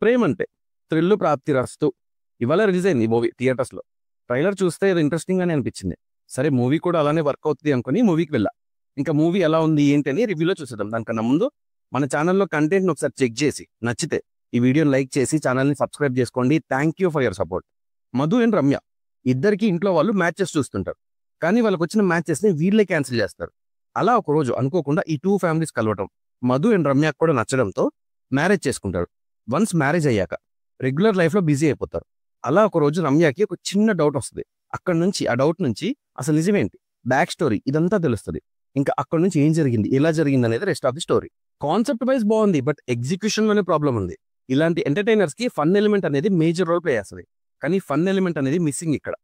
ప్రేమ్ అంటే థ్రిల్లు ప్రాప్తి రస్తు ఇవాళ రిలీజ్ అయింది ఈ మూవీ థియేటర్స్లో. ట్రైలర్ చూస్తే ఏదో ఇంట్రెస్టింగ్ గానే అనిపించింది. సరే మూవీ కూడా అలానే వర్క్ అవుతుంది అనుకుని మూవీకి వెళ్ళా. ఇంకా మూవీ ఎలా ఉంది ఏంటి అని రివ్యూలో చూసేద్దాం. దానికన్నా ముందు మన ఛానల్లో కంటెంట్ని ఒకసారి చెక్ చేసి నచ్చితే ఈ వీడియోని లైక్ చేసి ఛానల్ని సబ్స్క్రైబ్ చేసుకోండి. Thank you for your support. Madhu and Ramya ఇద్దరికి ఇంట్లో వాళ్ళు మ్యాచెస్ చూస్తుంటారు. కానీ వాళ్ళకి వచ్చిన మ్యాచెస్ని వీళ్ళే క్యాన్సిల్ చేస్తారు. అలా ఒక రోజు అనుకోకుండా ఈ టూ ఫ్యామిలీస్ కలవటం మధు అండ్ రమ్యకు కూడా నచ్చడంతో మ్యారేజ్ చేసుకుంటారు. వన్స్ మ్యారేజ్ అయ్యాక రెగ్యులర్ లైఫ్లో బిజీ అయిపోతారు. అలా ఒక రోజు రమ్యకి ఒక చిన్న డౌట్ వస్తుంది. అక్కడ నుంచి ఆ డౌట్ నుంచి అసలు నిజమేంటి, బ్యాక్ స్టోరీ ఇదంతా తెలుస్తుంది. ఇంకా అక్కడ నుంచి ఏం జరిగింది, ఎలా జరిగింది అనేది rest of the story. Concept wise బాగుంది, బట్ ఎగ్జిక్యూషన్ లోనే ప్రాబ్లం ఉంది. ఇలాంటి ఎంటర్టైనర్స్ కి ఫన్ ఎలిమెంట్ అనేది మేజర్ రోల్ ప్లే చేస్తుంది. కానీ ఫన్ ఎలిమెంట్ అనేది మిస్సింగ్ ఇక్కడ.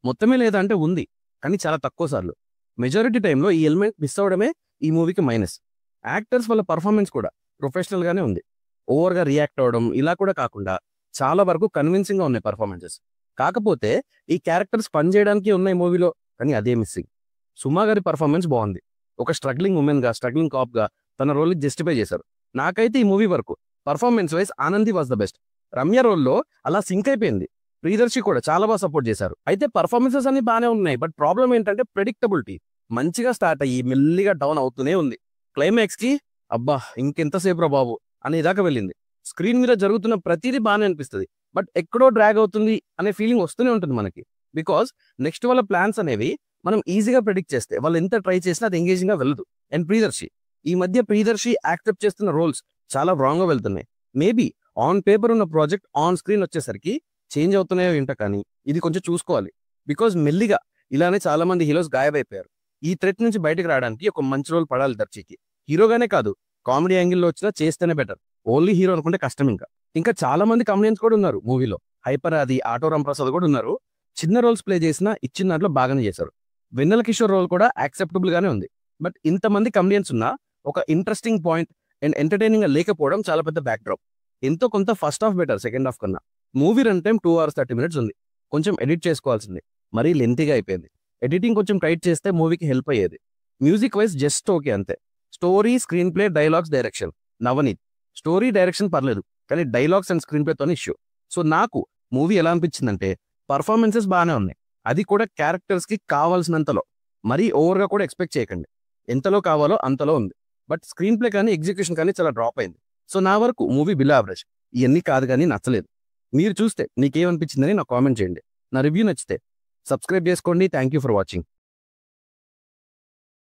మొత్తమే లేదా అంటే ఉంది, కానీ చాలా తక్కువ సార్లు. మెజారిటీ టైంలో ఈ ఎలిమెంట్ మిస్ అవడమే ఈ మూవీకి మైనస్. యాక్టర్స్ వాళ్ళ పర్ఫార్మెన్స్ కూడా ప్రొఫెషనల్ గానే ఉంది. ఓవర్గా రియాక్ట్ అవ్వడం ఇలా కూడా కాకుండా చాలా వరకు కన్విన్సింగ్ గా ఉన్నాయి పర్ఫార్మెన్సెస్. కాకపోతే ఈ క్యారెక్టర్స్ పని చేయడానికి ఉన్నాయి మూవీలో, కానీ అదే మిస్సింగ్. సుమా గారి పర్ఫార్మెన్స్ బాగుంది. ఒక స్ట్రగ్లింగ్ ఉమెన్ గా, స్ట్రగ్లింగ్ కాప్ గా తన రోల్ జస్టిఫై చేశారు. నాకైతే ఈ మూవీ వరకు performance wise Anandi was the best. Ramya రోల్లో అలా సింక్ అయిపోయింది. ప్రియదర్శి కూడా చాలా బాగా సపోర్ట్ చేశారు. అయితే పర్ఫార్మెన్సెస్ అన్ని బాగానే ఉన్నాయి, బట్ ప్రాబ్లం ఏంటంటే ప్రెడిక్టబిలిటీ. మంచిగా స్టార్ట్ అయ్యి మెల్లిగా డౌన్ అవుతూనే ఉంది. క్లైమాక్స్ కి అబ్బా ఇంకెంతసేపు రా బాబు అనేదాకా వెళ్ళింది. స్క్రీన్ మీద జరుగుతున్న ప్రతిదీ బాగానే అనిపిస్తుంది, బట్ ఎక్కడో డ్రాగ్ అవుతుంది అనే ఫీలింగ్ వస్తూనే ఉంటుంది మనకి. బికాస్ నెక్స్ట్ వాళ్ళ ప్లాన్స్ అనేవి మనం ఈజీగా ప్రెడిక్ట్ చేస్తే వాళ్ళు ఎంత ట్రై చేసినా అది ఎంగేజింగ్ గా వెళ్ళదు. అండ్ ప్రియదర్శి ఈ మధ్య యాక్సెప్ట్ చేస్తున్న రోల్స్ చాలా రాంగ్ గా వెళ్తున్నాయి. మేబీ ఆన్ పేపర్ ఉన్న ప్రాజెక్ట్ ఆన్ స్క్రీన్ వచ్చేసరికి చేంజ్ అవుతున్నాయో ఏంటో, కానీ ఇది కొంచెం చూసుకోవాలి. బికాజ్ మెల్లిగా ఇలానే చాలా మంది హీరోస్ గాయబైపోయారు. ఈ థ్రెట్ నుంచి బయటకు రావడానికి ఒక మంచి రోల్ పడాలి దర్శికి. హీరోగానే కాదు, కామెడీ యాంగిల్లో వచ్చినా చేస్తేనే బెటర్. ఓన్లీ హీరో అనుకుంటే కష్టం. ఇంకా చాలా మంది కమెడియన్స్ కూడా ఉన్నారు మూవీలో. హైపర్ ఆది, ఆటో రాంప్రసాద్ కూడా ఉన్నారు. చిన్న రోల్స్ ప్లే చేసినా ఇచ్చిన దాంట్లో బాగానే చేశారు. వెన్నెల కిషోర్ రోల్ కూడా యాక్సెప్టబుల్ గానే ఉంది. బట్ ఇంతమంది కమెడియన్స్ ఉన్నా ఒక ఇంట్రెస్టింగ్ పాయింట్ అండ్ ఎంటర్టైనింగ్ గా లేకపోవడం చాలా పెద్ద బ్యాక్ డ్రాప్. ఎంతో కొంత first half better second half కన్నా. Movie run time 2 hours 30 minutes ఉంది. కొంచెం ఎడిట్ చేసుకోవాల్సింది, మరీ లెంతీగా అయిపోయింది. ఎడిటింగ్ కొంచెం టైట్ చేస్తే మూవీకి హెల్ప్ అయ్యేది. మ్యూజిక్ వైజ్ జస్ట్ ఓకే అంతే. Story, screen play, dialogues, direction Navneet. Story direction పర్లేదు, కానీ డైలాగ్స్ అండ్ స్క్రీన్ ప్లేతోనే ఇష్యూ. సో నాకు మూవీ ఎలా అనిపించిందంటే పర్ఫార్మెన్సెస్ బాగానే ఉన్నాయి, అది కూడా క్యారెక్టర్స్ కి కావాల్సినంతలో. మరీ ఓవర్గా కూడా ఎక్స్పెక్ట్ చేయకండి. ఎంతలో కావాలో అంతలో ఉంది. బట్ స్క్రీన్ ప్లే కానీ ఎగ్జిక్యూషన్ కానీ చాలా డ్రాప్ అయింది. సో నా వరకు మూవీ బిలో యావరేజ్. ఇవన్నీ కాదు కానీ నచ్చలేదు. మీరు చూస్తే నీకేమనిపించిందని నాకు కామెంట్ చేయండి. నా రివ్యూ నచ్చితే సబ్స్క్రైబ్ చేసుకోండి. Thank you for watching.